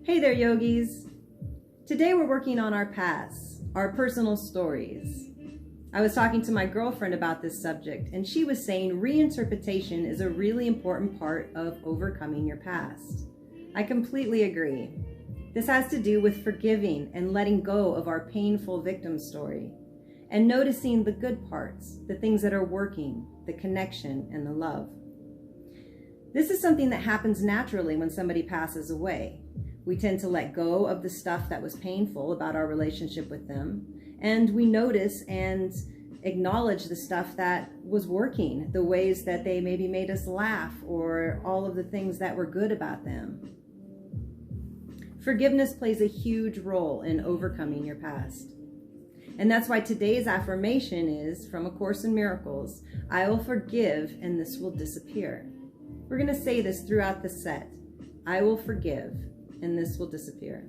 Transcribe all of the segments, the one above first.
Hey there, yogis. Today we're working on our pasts, our personal stories. I was talking to my girlfriend about this subject, and she was saying reinterpretation is a really important part of overcoming your past. I completely agree. This has to do with forgiving and letting go of our painful victim story, and noticing the good parts, the things that are working, the connection, and the love. This is something that happens naturally when somebody passes away. We tend to let go of the stuff that was painful about our relationship with them, and we notice and acknowledge the stuff that was working, the ways that they maybe made us laugh, or all of the things that were good about them. Forgiveness plays a huge role in overcoming your past. And that's why today's affirmation is from A Course in Miracles, I will forgive and this will disappear. We're going to say this throughout the set. I will forgive and this will disappear.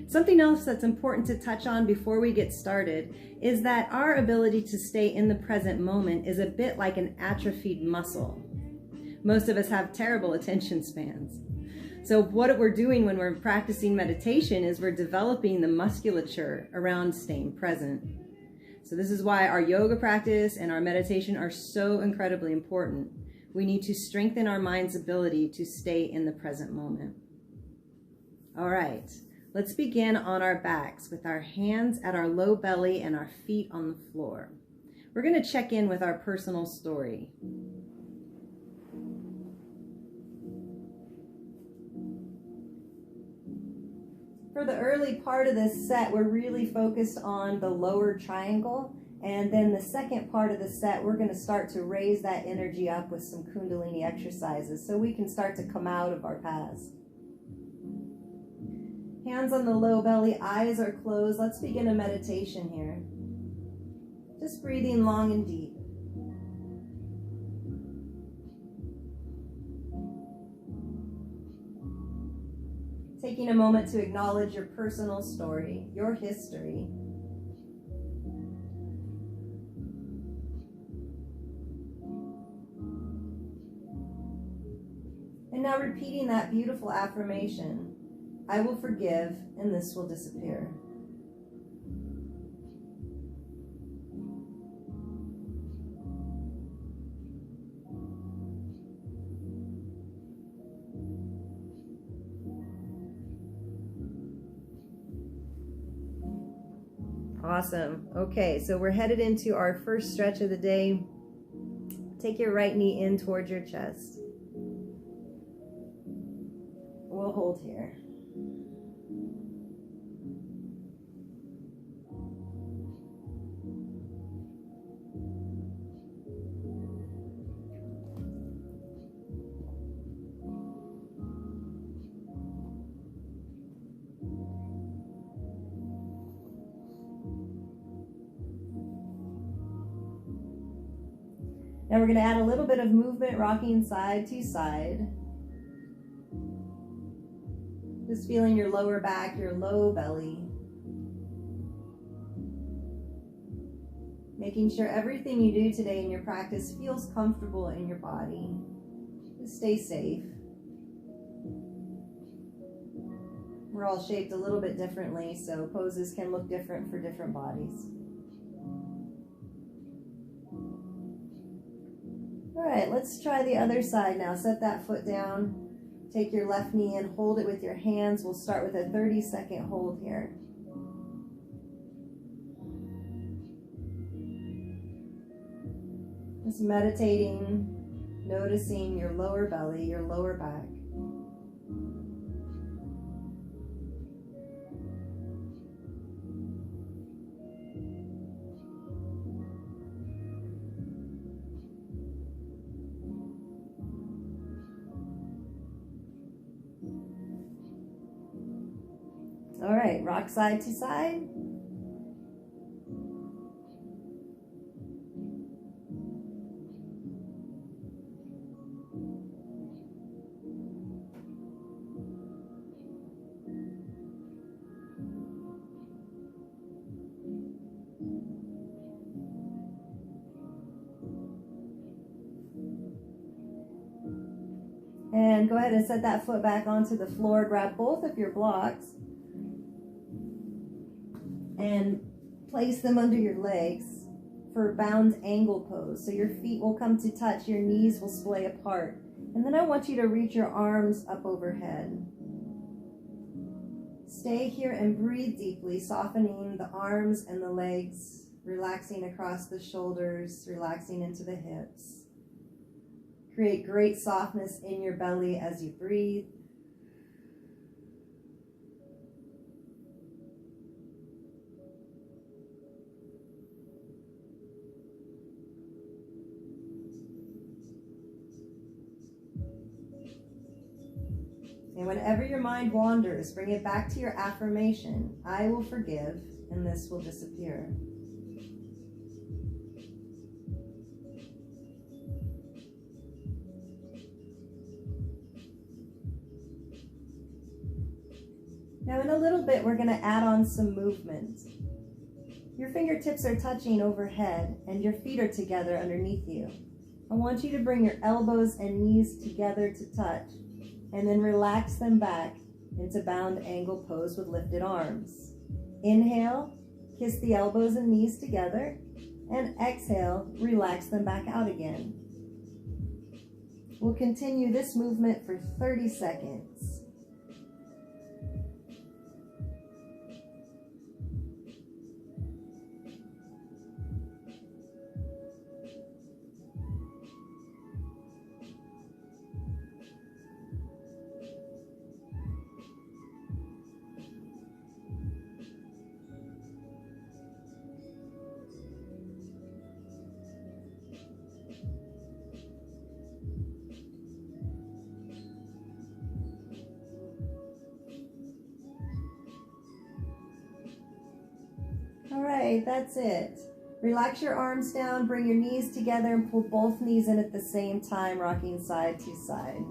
Something else that's important to touch on before we get started is that our ability to stay in the present moment is a bit like an atrophied muscle. Most of us have terrible attention spans. So what we're doing when we're practicing meditation is we're developing the musculature around staying present. So this is why our yoga practice and our meditation are so incredibly important. We need to strengthen our mind's ability to stay in the present moment. All right, let's begin on our backs with our hands at our low belly and our feet on the floor. We're going to check in with our personal story. For the early part of this set, we're really focused on the lower triangle. And then the second part of the set, we're going to start to raise that energy up with some Kundalini exercises so we can start to come out of our past. Hands on the low belly, eyes are closed. Let's begin a meditation here. Just breathing long and deep. Taking a moment to acknowledge your personal story, your history. And now repeating that beautiful affirmation, I will forgive and this will disappear. Awesome. Okay, so we're headed into our first stretch of the day. Take your right knee in towards your chest. We'll hold here. Now we're going to add a little bit of movement, rocking side to side. Just feeling your lower back, your low belly. Making sure everything you do today in your practice feels comfortable in your body. Just stay safe. We're all shaped a little bit differently, so poses can look different for different bodies. All right, let's try the other side now. Set that foot down. Take your left knee in, hold it with your hands. We'll start with a 30-second hold here. Just meditating, noticing your lower belly, your lower back. All right, rock side to side. And can, go ahead and set that foot back onto the floor. Grab both of your blocks and place them under your legs for bound angle pose. So your feet will come to touch, your knees will splay apart. And then I want you to reach your arms up overhead. Stay here and breathe deeply, softening the arms and the legs, relaxing across the shoulders, relaxing into the hips. Create great softness in your belly as you breathe. And whenever your mind wanders, bring it back to your affirmation. I will forgive, and this will disappear. Now in a little bit, we're going to add on some movement. Your fingertips are touching overhead, and your feet are together underneath you. I want you to bring your elbows and knees together to touch, and then relax them back into bound angle pose with lifted arms. Inhale, kiss the elbows and knees together, and exhale, relax them back out again. We'll continue this movement for 30 seconds. All right, that's it. Relax your arms down, bring your knees together, and pull both knees in at the same time, rocking side to side.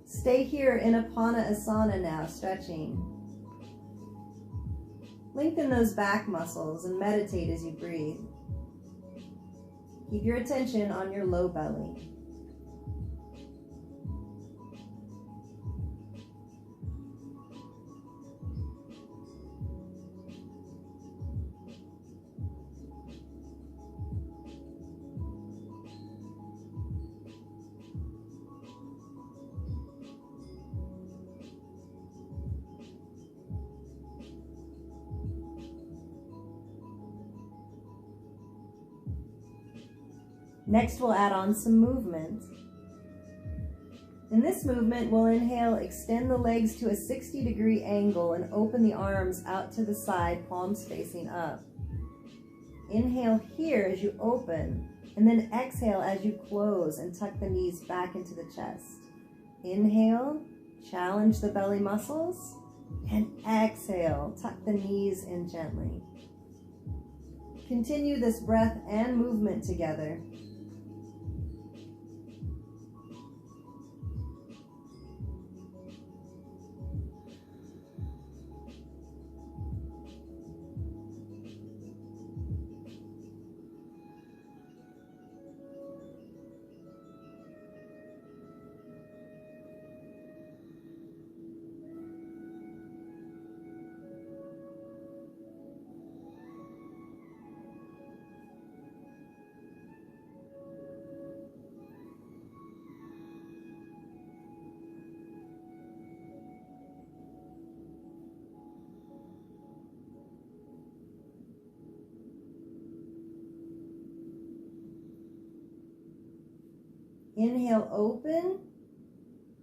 Stay here in Asana now, stretching. Lengthen those back muscles and meditate as you breathe. Keep your attention on your low belly. Next, we'll add on some movement. In this movement, we'll inhale, extend the legs to a 60-degree angle and open the arms out to the side, palms facing up. Inhale here as you open, and then exhale as you close and tuck the knees back into the chest. Inhale, challenge the belly muscles, and exhale, tuck the knees in gently. Continue this breath and movement together. Inhale, open,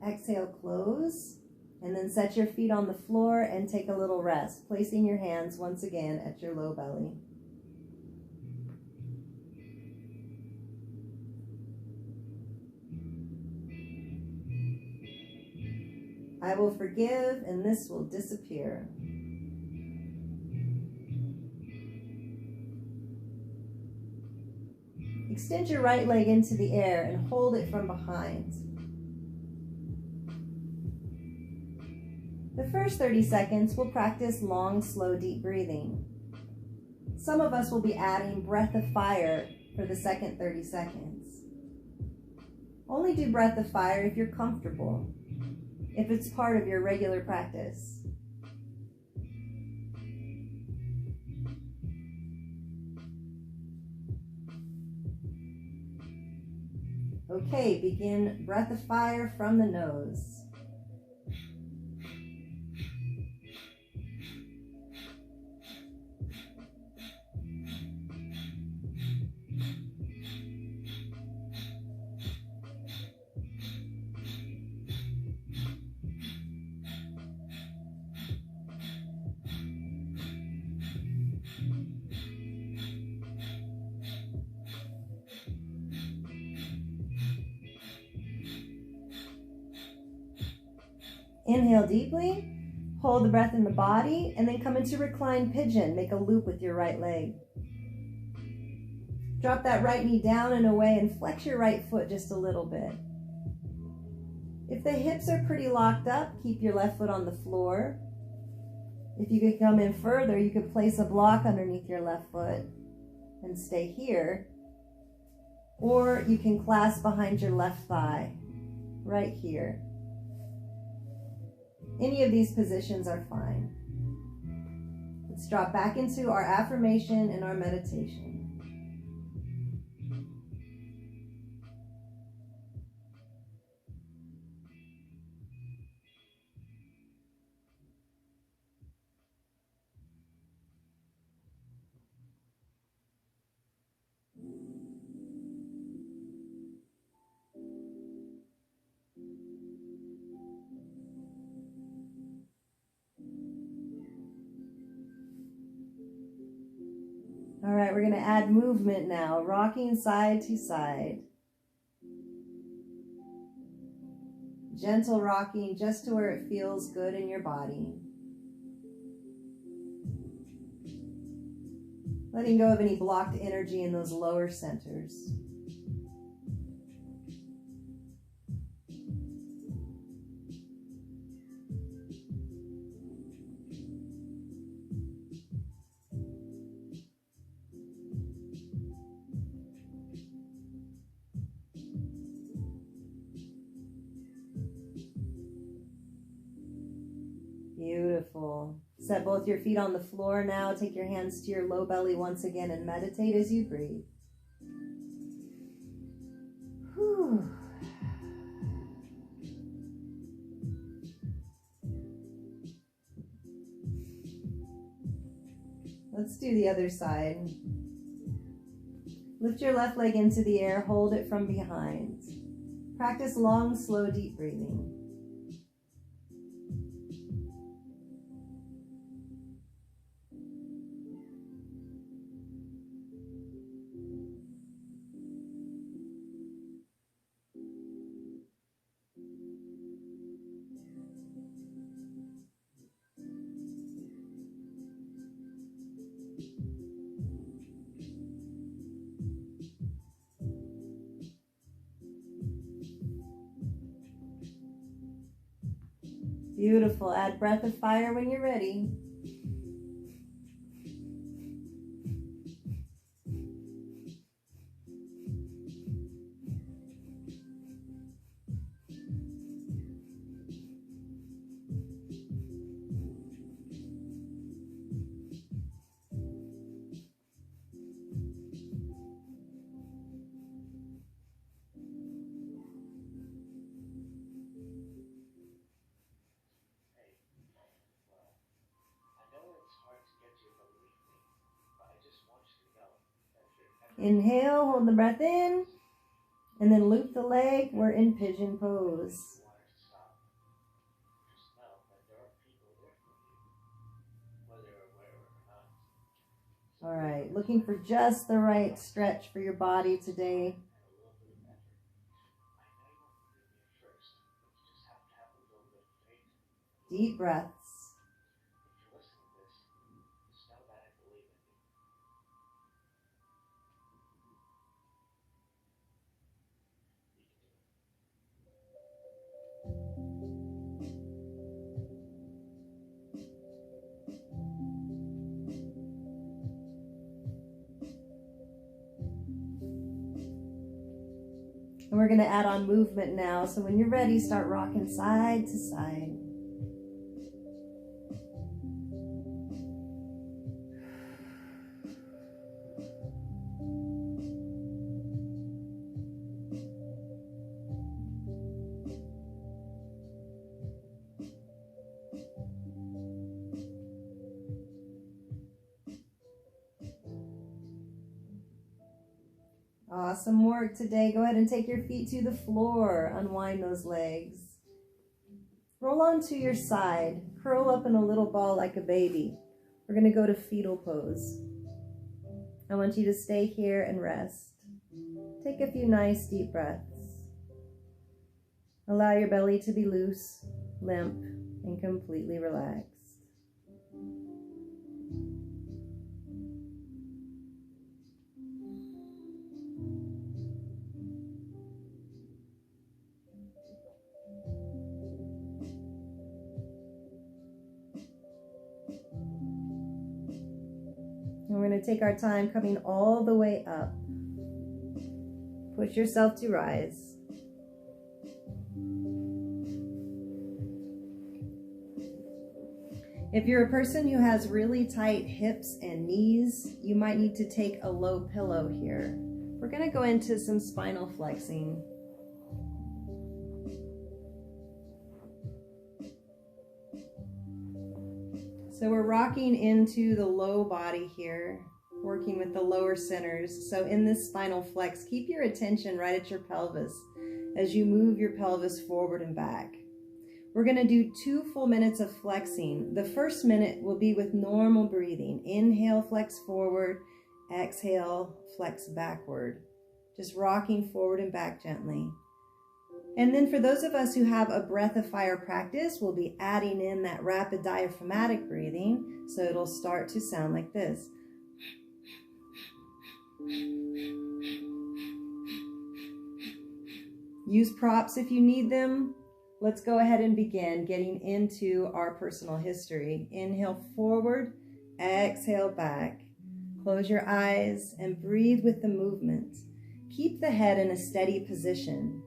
exhale, close, and then set your feet on the floor and take a little rest, placing your hands once again at your low belly. I will forgive, and this will disappear. Extend your right leg into the air and hold it from behind. The first 30 seconds, we'll practice long, slow, deep breathing. Some of us will be adding breath of fire for the second 30 seconds. Only do breath of fire if you're comfortable, if it's part of your regular practice. Okay, begin breath of fire from the nose. Inhale deeply, hold the breath in the body, and then come into Recline Pigeon. Make a loop with your right leg. Drop that right knee down and away and flex your right foot just a little bit. If the hips are pretty locked up, keep your left foot on the floor. If you could come in further, you could place a block underneath your left foot and stay here. Or you can clasp behind your left thigh, right here. Any of these positions are fine. Let's drop back into our affirmation and our meditation. All right, we're going to add movement now, rocking side to side. Gentle rocking just to where it feels good in your body. Letting go of any blocked energy in those lower centers. Beautiful. Set both your feet on the floor now. Take your hands to your low belly once again and meditate as you breathe. Whew. Let's do the other side. Lift your left leg into the air. Hold it from behind. Practice long, slow, deep breathing. Beautiful. Add breath of fire when you're ready. Inhale, hold the breath in, and then loop the leg. We're in pigeon pose. All right, looking for just the right stretch for your body today. Deep breaths. And we're going to add on movement now. So when you're ready, start rocking side to side. Awesome work today. Go ahead and take your feet to the floor. Unwind those legs. Roll onto your side. Curl up in a little ball like a baby. We're going to go to fetal pose. I want you to stay here and rest. Take a few nice deep breaths. Allow your belly to be loose, limp, and completely relaxed. And we're going to take our time coming all the way up. Push yourself to rise. If you're a person who has really tight hips and knees, you might need to take a low pillow here. We're going to go into some spinal flexing. So we're rocking into the low body here, working with the lower centers. So in this spinal flex, keep your attention right at your pelvis as you move your pelvis forward and back. We're going to do 2 full minutes of flexing. The first minute will be with normal breathing. Inhale, flex forward. Exhale, flex backward. Just rocking forward and back gently. And then for those of us who have a breath of fire practice, we'll be adding in that rapid diaphragmatic breathing. So it'll start to sound like this. Use props if you need them. Let's go ahead and begin getting into our personal history. Inhale forward, exhale back. Close your eyes and breathe with the movement. Keep the head in a steady position.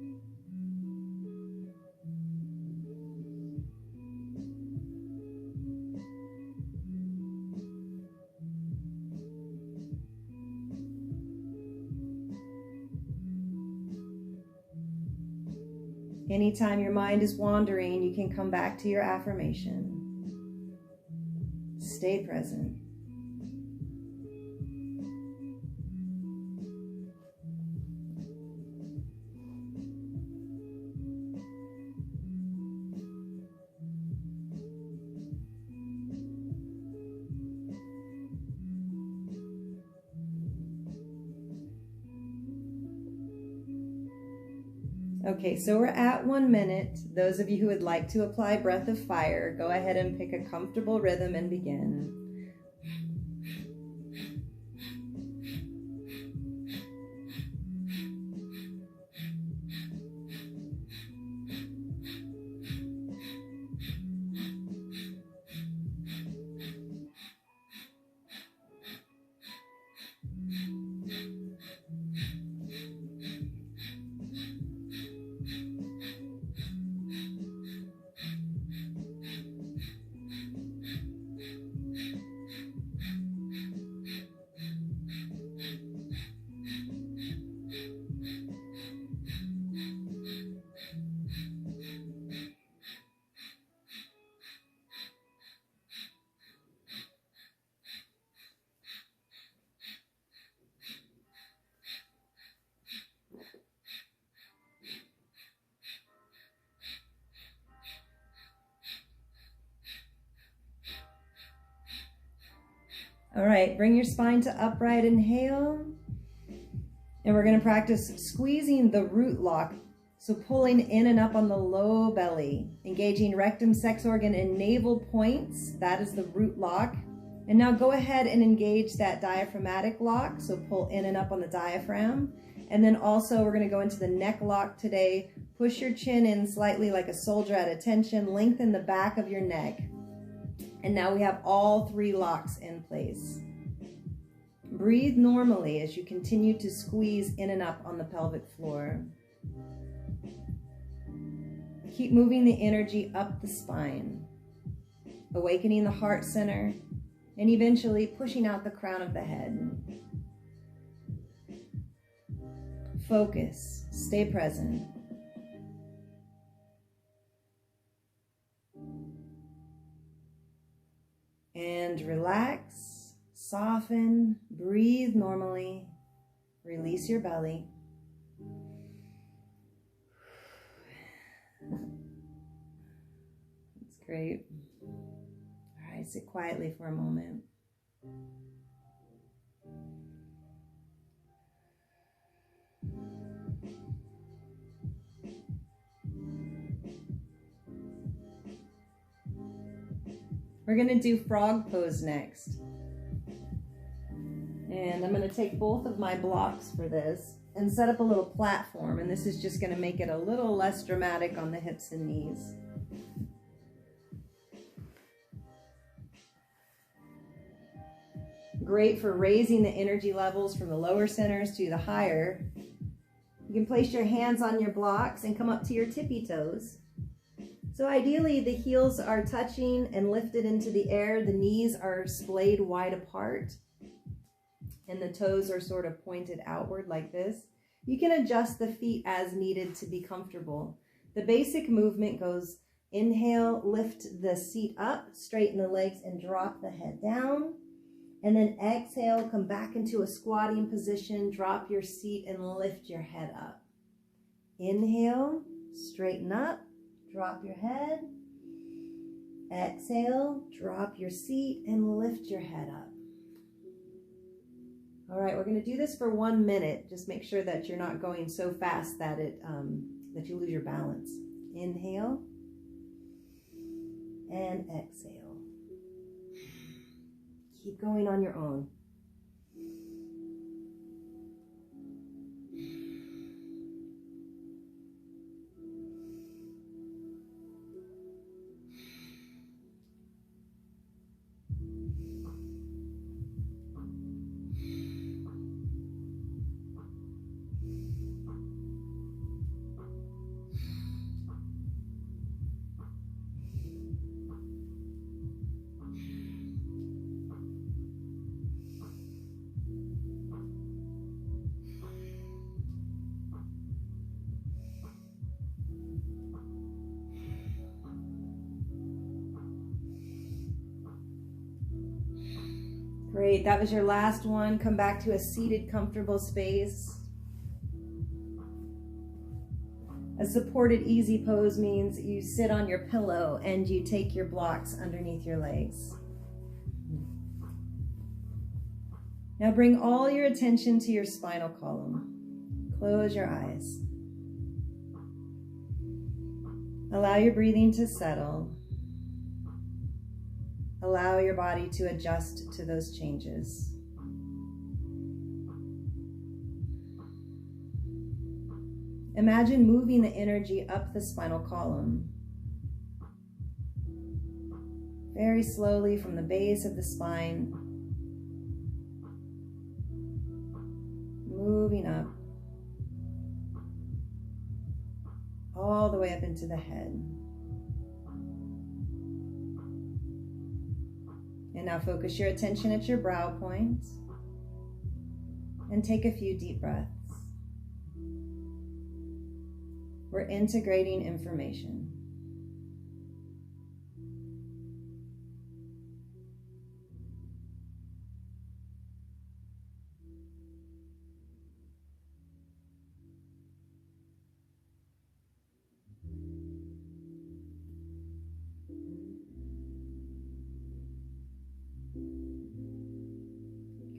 Anytime your mind is wandering, you can come back to your affirmation. Stay present. Okay, so we're at 1 minute. Those of you who would like to apply breath of fire, go ahead and pick a comfortable rhythm and begin. All right, bring your spine to upright, inhale. And we're going to practice squeezing the root lock. So pulling in and up on the low belly, engaging rectum, sex organ, and navel points. That is the root lock. And now go ahead and engage that diaphragmatic lock. So pull in and up on the diaphragm. And then also we're going to go into the neck lock today. Push your chin in slightly like a soldier at attention. Lengthen the back of your neck. And now we have all 3 locks in place. Breathe normally as you continue to squeeze in and up on the pelvic floor. Keep moving the energy up the spine, awakening the heart center, and eventually pushing out the crown of the head. Focus, stay present. And relax, soften, breathe normally, release your belly. That's great. All right, sit quietly for a moment. We're going to do frog pose next. And I'm going to take both of my blocks for this and set up a little platform. And this is just going to make it a little less dramatic on the hips and knees. Great for raising the energy levels from the lower centers to the higher. You can place your hands on your blocks and come up to your tippy toes. So ideally, the heels are touching and lifted into the air. The knees are splayed wide apart, and the toes are sort of pointed outward like this. You can adjust the feet as needed to be comfortable. The basic movement goes inhale, lift the seat up, straighten the legs, and drop the head down. And then exhale, come back into a squatting position, drop your seat, and lift your head up. Inhale, straighten up. Drop your head, exhale, drop your seat, and lift your head up. All right, we're going to do this for 1 minute. Just make sure that you're not going so fast that that you lose your balance. Inhale and exhale. Keep going on your own. Great, that was your last one. Come back to a seated, comfortable space. A supported easy pose means you sit on your pillow and you take your blocks underneath your legs. Now bring all your attention to your spinal column. Close your eyes. Allow your breathing to settle. Allow your body to adjust to those changes. Imagine moving the energy up the spinal column. Very slowly from the base of the spine. Moving up. All the way up into the head. And now focus your attention at your brow points and take a few deep breaths. We're integrating information.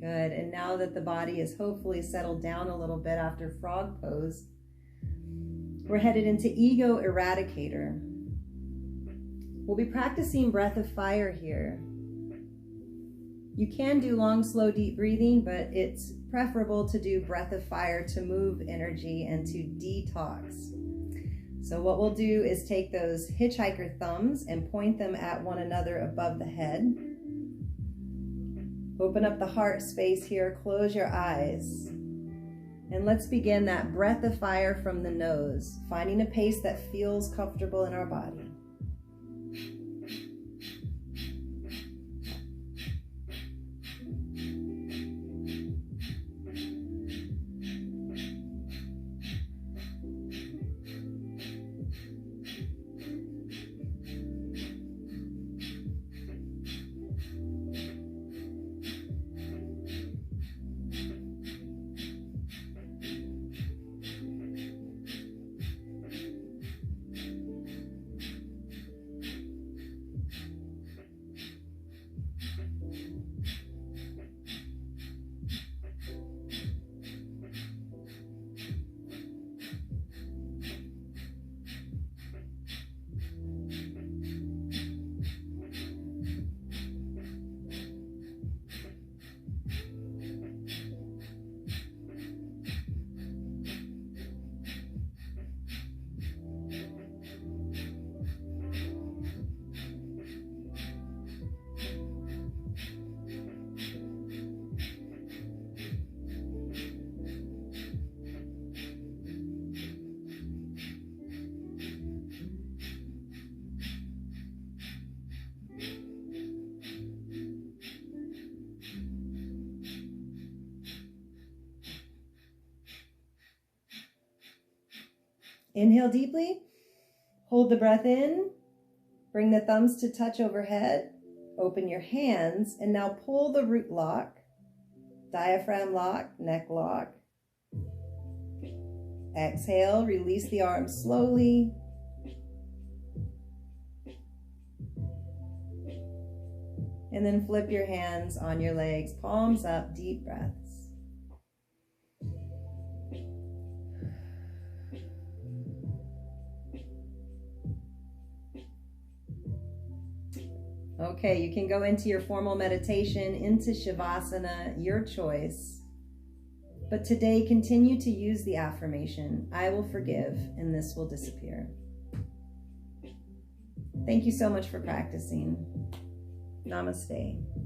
Good, and now that the body is hopefully settled down a little bit after frog pose, we're headed into Ego Eradicator. We'll be practicing breath of fire here. You can do long, slow, deep breathing, but it's preferable to do breath of fire to move energy and to detox. So what we'll do is take those hitchhiker thumbs and point them at one another above the head. Open up the heart space here, close your eyes. And let's begin that breath of fire from the nose, finding a pace that feels comfortable in our body. Inhale deeply, hold the breath in, bring the thumbs to touch overhead, open your hands, and now pull the root lock, diaphragm lock, neck lock. Exhale, release the arms slowly. And then flip your hands on your legs, palms up, deep breaths. Okay, you can go into your formal meditation, into Shavasana, your choice. But today, continue to use the affirmation, I will forgive, and this will disappear. Thank you so much for practicing. Namaste.